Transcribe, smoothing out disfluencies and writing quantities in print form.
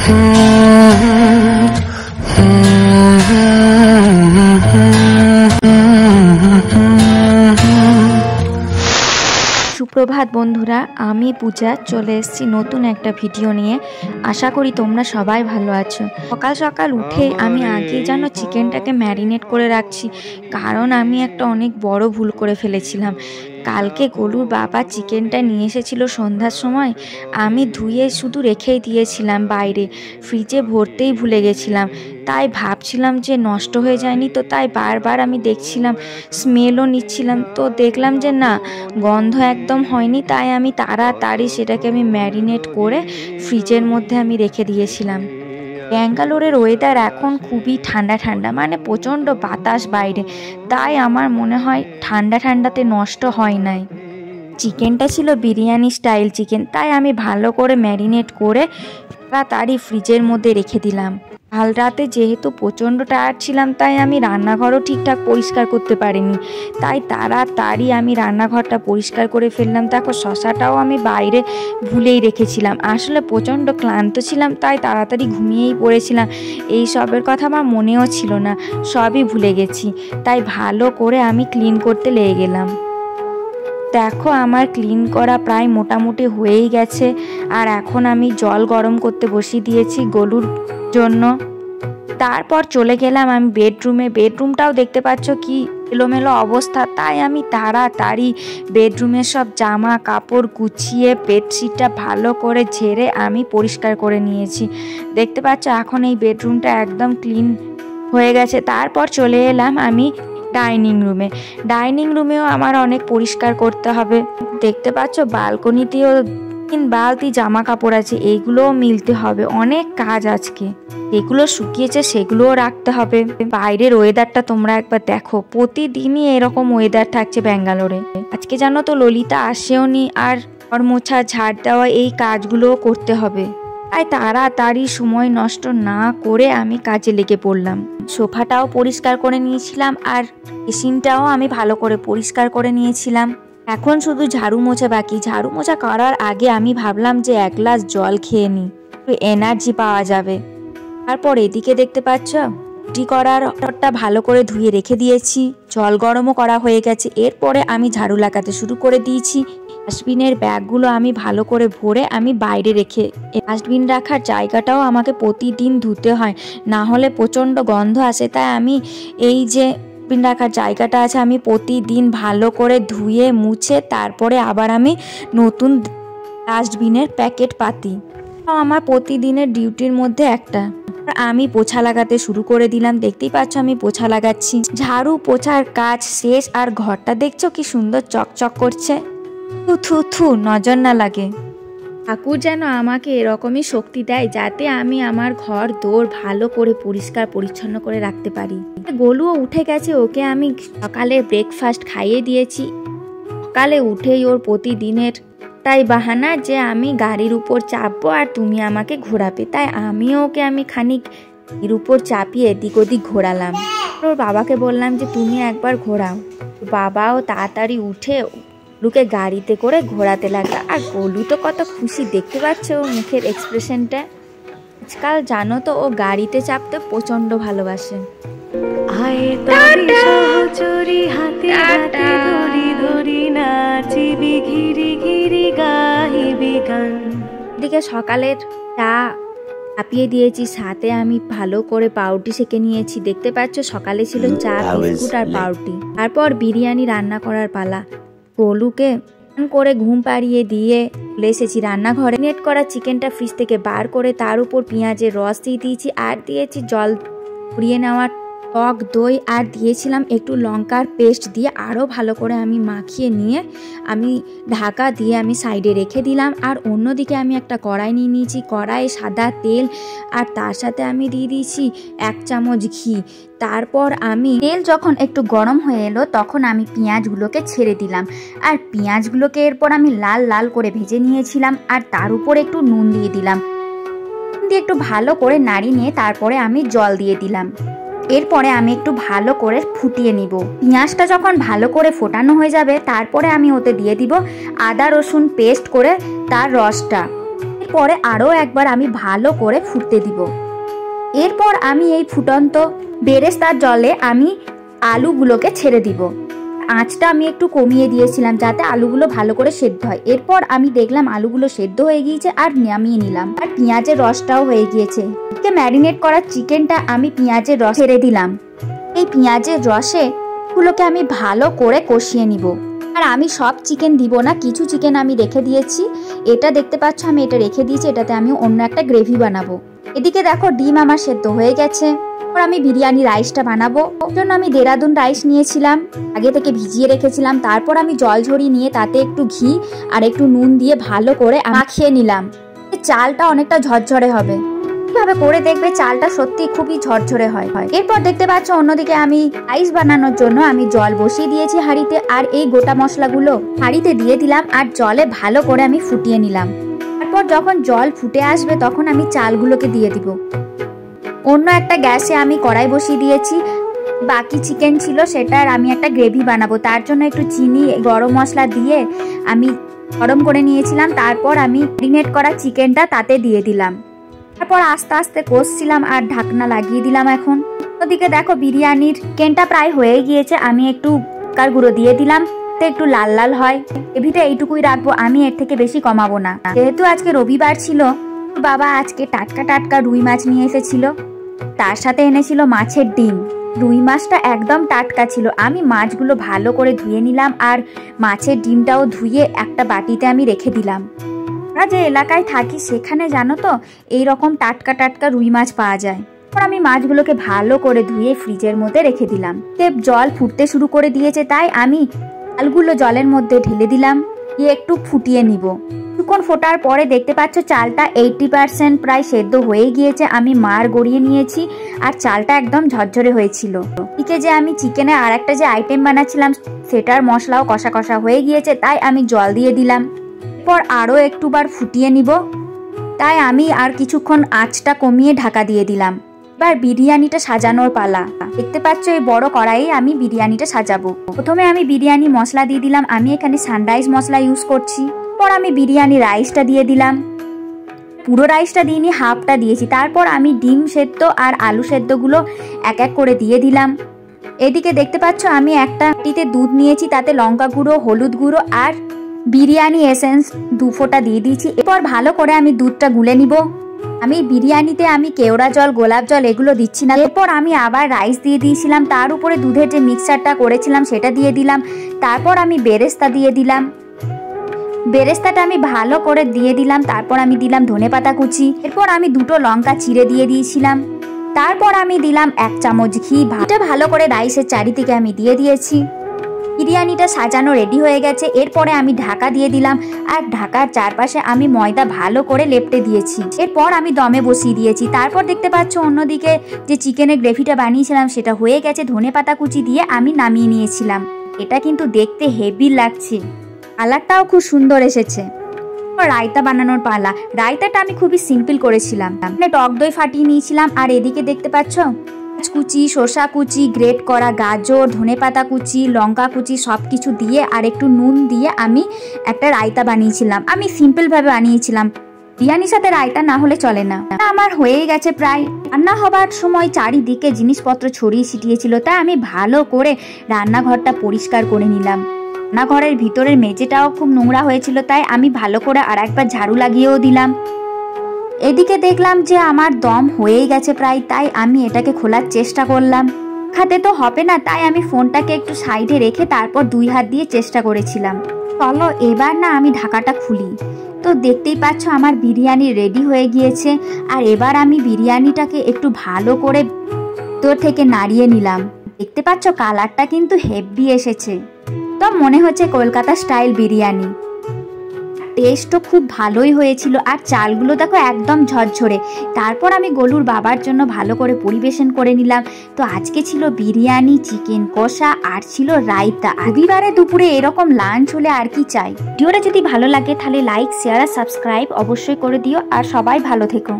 সুপ্রভাত বন্ধুরা, আমি পূজা চলে এসেছি নতুন একটা ভিডিও নিয়ে। আশা করি তোমরা সবাই ভালো আছো। সকাল সকাল উঠে আমি আগেই যেন চিকেনটাকে ম্যারিনেট করে রাখছি, কারণ আমি একটা অনেক বড় ভুল করে ফেলেছিলাম। কালকে গোলুর বাবা চিকেনটা নিয়ে এসেছিল সন্ধ্যার সময়, আমি ধুয়ে শুধু রেখেই দিয়েছিলাম বাইরে, ফ্রিজে ভরতেই ভুলে গেছিলাম। তাই ভাবছিলাম যে নষ্ট হয়ে যায়নি, তো তাই বারবার আমি দেখছিলাম, স্মেলও নিচ্ছিলাম, তো দেখলাম যে না, গন্ধ একদম হয়নি। তাই আমি তাড়াতাড়ি সেটাকে আমি ম্যারিনেট করে ফ্রিজের মধ্যে আমি রেখে দিয়েছিলাম। ব্যাঙ্গালোরের ওয়েদার এখন খুবই ঠান্ডা ঠান্ডা, মানে প্রচণ্ড বাতাস বাইরে, তাই আমার মনে হয় ঠান্ডা ঠান্ডাতে নষ্ট হয় নাই। চিকেনটা ছিল বিরিয়ানি স্টাইল চিকেন, তাই আমি ভালো করে ম্যারিনেট করে তাড়াতাড়ি ফ্রিজের মধ্যে রেখে দিলাম। কাল রাতে যেহেতু প্রচণ্ড টায়ার্ড ছিলাম, তাই আমি রান্নাঘরও ঠিকঠাক পরিষ্কার করতে পারিনি, তাই তাড়াতাড়ি আমি রান্নাঘরটা পরিষ্কার করে ফেললাম। দেখো, শশাটাও আমি বাইরে ভুলেই রেখেছিলাম। আসলে প্রচণ্ড ক্লান্ত ছিলাম, তাই তাড়াতাড়ি ঘুমিয়েই পড়েছিলাম। এই সবের কথা আমার মনেও ছিল না, সবই ভুলে গেছি। তাই ভালো করে আমি ক্লিন করতে লেগে গেলাম। দেখো, আমার ক্লিন করা প্রায় মোটামুটি হয়েই গেছে। আর এখন আমি জল গরম করতে বসিয়ে দিয়েছি গোলুর জন্য। তারপর চলে গেলাম আমি বেডরুমে। বেডরুমটাও দেখতে পাচ্ছ কি এলোমেলো অবস্থা, তাই আমি তাড়াতাড়ি বেডরুমের সব জামা কাপড় গুছিয়ে বেডশিটটা ভালো করে ঝেড়ে আমি পরিষ্কার করে নিয়েছি। দেখতে পাচ্ছ এখন এই বেডরুমটা একদম ক্লিন হয়ে গেছে। তারপর চলে এলাম আমি ডাইনিং রুমে। ডাইনিং রুমেও আমার অনেক পরিষ্কার করতে হবে। দেখতে পাচ্ছ বালকনিতেও 3 বালতি জামা কাপড় আছে, এইগুলোও মিলতে হবে। অনেক কাজ আজকে। এগুলো শুকিয়েছে সেগুলোও রাখতে হবে। বাইরের ওয়েদারটা তোমরা একবার দেখো, প্রতিদিনই এরকম ওয়েদার থাকছে ব্যাঙ্গালোরে। আজকে জানো তো ললিতা আসেও নি, আর ঘর মোছা ঝাড় দেওয়া এই কাজগুলোও করতে হবে। তাই তাড়াতাড়ি সময় নষ্ট না করে আমি কাজে লেগে পড়লাম। সোফাটাও পরিষ্কার করে নিয়েছিলাম, আর বেসিনটাও আমি ভালো করে পরিষ্কার করে নিয়েছিলাম। এখন শুধু ঝাড়ু মোছা বাকি। ঝাড়ু মোছা করার আগে আমি ভাবলাম যে 1 গ্লাস জল খেয়ে নিই, একটু এনার্জি পাওয়া যাবে। তারপর এদিকে দেখতে পাচ্ছ রুটি করার ঘরটা ভালো করে ধুয়ে রেখে দিয়েছি, জল গরমও করা হয়ে গেছে। এরপরে আমি ঝাড়ু লাগাতে শুরু করে দিয়েছি। ডাস্টবিনের ব্যাগগুলো আমি ভালো করে ভরে আমি বাইরে রেখে, ডাস্টবিন রাখার জায়গাটাও আমাকে প্রতিদিন ধুতে হয়, না হলে প্রচণ্ড গন্ধ আসে। তাই আমি এই যে ডাস্টবিন রাখার জায়গাটা আছে, আমি প্রতিদিন ভালো করে ধুয়ে মুছে তারপরে আবার আমি নতুন ডাস্টবিনের প্যাকেট পাতি। আমার প্রতিদিনের ডিউটির মধ্যে একটা। আমি পোছা লাগাতে শুরু করে দিলাম। দেখতেই পাচ্ছ আমি পোছা লাগাচ্ছি। ঝাড়ু পোছার কাজ শেষ, আর ঘরটা দেখছো কি সুন্দর চকচক করছে। থু থু থু, নজর না লাগে। ঠাকুর যেন আমাকে এরকমই শক্তি দেয়, যাতে আমি আমার ঘর দোর ভালো করে পরিষ্কার পরিচ্ছন্ন করে রাখতে পারি। গোলুও উঠে গেছে, ওকে আমি সকালে ব্রেকফাস্ট খাইয়ে দিয়েছি। সকালে উঠেই ওর প্রতিদিনের তাই বাহানা যে আমি গাড়ির উপর চাপবো আর তুমি আমাকে ঘোরাবে। তাই আমিও ওকে খানিক এর উপর চাপিয়ে এদিক ওদিক ঘোরালাম। ওর বাবাকে বললাম যে তুমি একবার ঘোরাও। বাবাও তাড়াতাড়ি উঠে গোলুকে গাড়িতে করে ঘোরাতে লাগলো। আর গোলু তো কত খুশি, দেখতে পাচ্ছে ওর মুখের এক্সপ্রেশনটা। আজকাল জানো তো ও গাড়িতে চাপতে প্রচণ্ড ভালোবাসে। এদিকে সকালের চা চাপিয়ে দিয়েছি, সাথে আমি ভালো করে পাউরুটি সেঁকে নিয়েছি। দেখতে পাচ্ছ সকালে ছিল চা, বিস্কুট আর পাউরুটি। তারপর বিরিয়ানি রান্না করার পালা। গোলুকে করে ঘুম পাড়িয়ে দিয়ে চলে এসেছি রান্নাঘরে। নেট করা চিকেনটা ফ্রিজ থেকে বার করে তার উপর পেঁয়াজের রস দিয়ে দিয়েছি, আর দিয়েছি জল পুড়িয়ে নেওয়ার টক দই, আর দিয়েছিলাম একটু লঙ্কার পেস্ট দিয়ে আরও ভালো করে আমি মাখিয়ে নিয়ে আমি ঢাকা দিয়ে আমি সাইডে রেখে দিলাম। আর অন্যদিকে আমি একটা কড়াই নিয়ে নিয়েছি, কড়াইয়ে সাদা তেল, আর তার সাথে আমি দিয়ে দিয়েছি 1 চামচ ঘি। তারপর আমি তেল যখন একটু গরম হয়ে এলো, তখন আমি পেঁয়াজগুলোকে ছেড়ে দিলাম। আর পেঁয়াজগুলোকে এরপর আমি লাল লাল করে ভেজে নিয়েছিলাম, আর তার উপর একটু নুন দিয়ে দিলাম। দিয়ে একটু ভালো করে নাড়িয়ে নিয়ে তারপরে আমি জল দিয়ে দিলাম। এরপরে আমি একটু ভালো করে ফুটিয়ে নিব। পেঁয়াজটা যখন ভালো করে ফোটানো হয়ে যাবে, তারপরে আমি ওতে দিয়ে দিব আদা রসুন পেস্ট করে তার রসটা। এরপরে আরও একবার আমি ভালো করে ফুটতে দিব। এরপর আমি এই ফুটন্ত বেরেস্তার জলে আমি আলুগুলোকে ছেড়ে দিব। আঁচটা আমি একটু কমিয়ে দিয়েছিলাম যাতে আলুগুলো ভালো করে সেদ্ধ হয়। এরপর আমি দেখলাম আলুগুলো সেদ্ধ হয়ে গিয়েছে আর নামিয়ে নিলাম। আর পেঁয়াজের রসটাও হয়ে গিয়েছে। ম্যারিনেট করা চিকেনটা আমি পেঁয়াজের রস ছেড়ে দিলাম। এই পেঁয়াজের রসে গুলোকে আমি ভালো করে কষিয়ে নিব। আর আমি সব চিকেন দিব না, কিছু চিকেন আমি রেখে দিয়েছি। এটা দেখতে পাচ্ছ আমি এটা রেখে দিয়েছি, এটাতে আমি অন্য একটা গ্রেভি বানাবো। এদিকে দেখো ডিম আমার সেদ্ধ হয়ে গেছে। আমি বিরিয়ানি রাইসটা বানাবো, ওর জন্য আমি দেরাদুন রাইস নিয়েছিলাম, আগে থেকে ভিজিয়ে রেখেছিলাম। তারপর আমি জল ঝরিয়ে নিয়ে তাতে একটু ঘি আর একটু নুন দিয়ে ভালো করে মাখিয়ে নিলাম। চালটা অনেকটা ঝরঝরে হবে, এইভাবে করে দেখবে চালটা সত্যি খুবই ঝরঝরে হয়। এরপর দেখতে পাচ্ছ অন্যদিকে আমি রাইস বানানোর জন্য আমি জল বসিয়ে দিয়েছি হাঁড়িতে, আর এই গোটা মশলাগুলো হাঁড়িতে দিয়ে দিলাম আর জলে ভালো করে আমি ফুটিয়ে নিলাম। তারপর যখন জল ফুটে আসবে তখন আমি চালগুলোকে দিয়ে দিব। অন্য একটা গ্যাসে আমি কড়াই বসিয়ে দিয়েছি, বাকি চিকেন ছিল সেটার আমি একটা গ্রেভি বানাবো। তার জন্য একটু চিনি গরম মশলা দিয়ে আমি গরম করে নিয়েছিলাম। তারপর আমি ম্যারিনেট করা চিকেনটা তাতে দিয়ে দিলাম। তারপর আস্তে আস্তে কষছিলাম আর ঢাকনা লাগিয়ে দিলাম। এখন ওদিকে দেখো বিরিয়ানির চিকেনটা প্রায় হয়ে গিয়েছে। আমি একটু লঙ্কার গুঁড়ো দিয়ে দিলাম, একটু লাল লাল হয়। গ্রেভিটা এইটুকুই রাখবো, আমি এর থেকে বেশি কমাবো না। যেহেতু আজকে রবিবার ছিল, বাবা আজকে টাটকা টাটকা রুই মাছ নিয়ে এসেছিল, তার সাথে এনেছিল মাছের ডিম। রুই মাছটা একদম টাটকা ছিল। আমি মাছগুলো ভালো করে ধুয়ে নিলাম আর মাছের ডিমটাও ধুয়ে একটা বাটিতে আমি রেখে দিলাম। আমরা যে এলাকায় থাকি সেখানে জানো তো এইরকম টাটকা টাটকা রুই মাছ পাওয়া যায়। আমি মাছগুলোকে ভালো করে ধুয়ে ফ্রিজের মধ্যে রেখে দিলাম। জল ফুটতে শুরু করে দিয়েছে, তাই আমি চালগুলো জলের মধ্যে ঢেলে দিলাম, দিয়ে একটু ফুটিয়ে নিব। কিছুক্ষণ ফোটার পরে দেখতে পাচ্ছ চালটা 80% প্রায় সেদ্ধ হয়ে গিয়েছে। আমি মার গড়িয়ে নিয়েছি আর চালটা একদম ঝরঝরে হয়েছিল। এদিকে যে আমি চিকেনের আর একটা যে আইটেম বানাচ্ছিলাম সেটার মশলাও কষা কষা হয়ে গিয়েছে, তাই আমি জল দিয়ে দিলাম। এরপর আরও একটুবার ফুটিয়ে নিব, তাই আমি আর কিছুক্ষণ আঁচটা কমিয়ে ঢাকা দিয়ে দিলাম। এবার বিরিয়ানিটা সাজানোর পালা। দেখতে পাচ্ছ এই বড় কড়াইয়ে আমি বিরিয়ানিটা সাজাবো। প্রথমে আমি বিরিয়ানি মশলা দিয়ে দিলাম, আমি এখানে সানরাইজ মশলা ইউজ করছি। পর আমি বিরিয়ানি রাইসটা দিয়ে দিলাম, পুরো রাইসটা দিইনি, হাফটা দিয়েছি। তারপর আমি ডিম সেদ্ধ আর আলু সেদ্ধগুলো এক এক করে দিয়ে দিলাম। এদিকে দেখতে পাচ্ছ আমি একটা বাটিতে দুধ নিয়েছি, তাতে লঙ্কা গুঁড়ো, হলুদ গুঁড়ো আর বিরিয়ানি এসেন্স 2 ফোঁটা দিয়ে দিয়েছি। এরপর ভালো করে আমি দুধটা গুলে নিব। আমি বিরিয়ানিতে আমি কেওড়া জল, গোলাপ জল এগুলো দিচ্ছি না। এরপর আমি আবার রাইস দিয়ে দিয়েছিলাম, তার উপরে দুধের যে মিক্সচারটা করেছিলাম সেটা দিয়ে দিলাম। তারপর আমি বেরেস্তা দিয়ে দিলাম, বেরেস্তাটা আমি ভালো করে দিয়ে দিলাম। তারপর আমি দিলাম ধনেপাতা কুচি। এরপর আমি 2টো লঙ্কা চিড়ে দিয়ে দিয়েছিলাম। তারপর আমি দিলাম 1 চামচ ঘি। ভাতটা ভালো করে রাইসের চারিদিকে আমি দিয়ে দিয়েছি। বিরিয়ানিটা সাজানো রেডি হয়ে গেছে। এরপরে আমি ঢাকা দিয়ে দিলাম আর ঢাকার চারপাশে আমি ময়দা ভালো করে লেপটে দিয়েছি। এরপর আমি দমে বসিয়ে দিয়েছি। তারপর দেখতে পাচ্ছ অন্যদিকে যে চিকেনের গ্রেভিটা বানিয়েছিলাম সেটা হয়ে গেছে। ধনেপাতা কুচি দিয়ে আমি নামিয়ে নিয়েছিলাম। এটা কিন্তু দেখতে হেভি লাগছে, কালারটাও খুব সুন্দর এসেছে। রায়তা বানানোর পালা। রায়তাটা আমি খুবই সিম্পল করেছিলাম, মানে টক দই ফাটিয়ে নিয়েছিলাম। আর এদিকে দেখতে পাচ্ছ কুচি, শসা কুচি, গ্রেট করা গাজর, ধনেপাতা কুচি, লঙ্কা কুচি সবকিছু দিয়ে আর একটু নুন দিয়ে আমি একটা রায়তা বানিয়েছিলাম। আমি সিম্পল ভাবে বানিয়েছিলাম, বিরিয়ানির সাথে রায়তা না হলে চলে না। আমার হয়ে গেছে প্রায়। রান্না হবার সময় চারিদিকে জিনিসপত্র ছড়িয়ে ছিটিয়েছিল, তাই আমি ভালো করে রান্নাঘরটা পরিষ্কার করে নিলাম। রান্নাঘরের ভিতরের মেঝেটাও খুব নোংরা হয়েছিল, তাই আমি ভালো করে আর একবার ঝাড়ু লাগিয়েও দিলাম। এদিকে দেখলাম যে আমার দম হয়েই গেছে প্রায়, তাই আমি এটাকে খোলার চেষ্টা করলাম। হাতে তো হবে না, তাই আমি ফোনটাকে একটু সাইডে রেখে তারপর 2 হাত দিয়ে চেষ্টা করেছিলাম। চলো এবার না আমি ঢাকাটা খুলি। তো দেখতেই পাচ্ছ আমার বিরিয়ানি রেডি হয়ে গিয়েছে। আর এবার আমি বিরিয়ানিটাকে একটু ভালো করে ভিতর থেকে নাড়িয়ে নিলাম। দেখতে পাচ্ছ কালারটা কিন্তু হেভি এসেছে, তো মনে হচ্ছে কলকাতা স্টাইল বিরিয়ানি। টেস্টও খুব ভালোই হয়েছিল আর চালগুলো দেখো একদম ঝরঝরে। তারপর আমি গোলুর বাবার জন্য ভালো করে পরিবেশন করে নিলাম। তো আজকে ছিল বিরিয়ানি, চিকেন কষা আর ছিল রায়তা। রবিবারে দুপুরে এরকম লাঞ্চ হলে আর কি চাই। ভিডিওটা যদি ভালো লাগে তাহলে লাইক, শেয়ার আর সাবস্ক্রাইব অবশ্যই করে দিও। আর সবাই ভালো থেকো।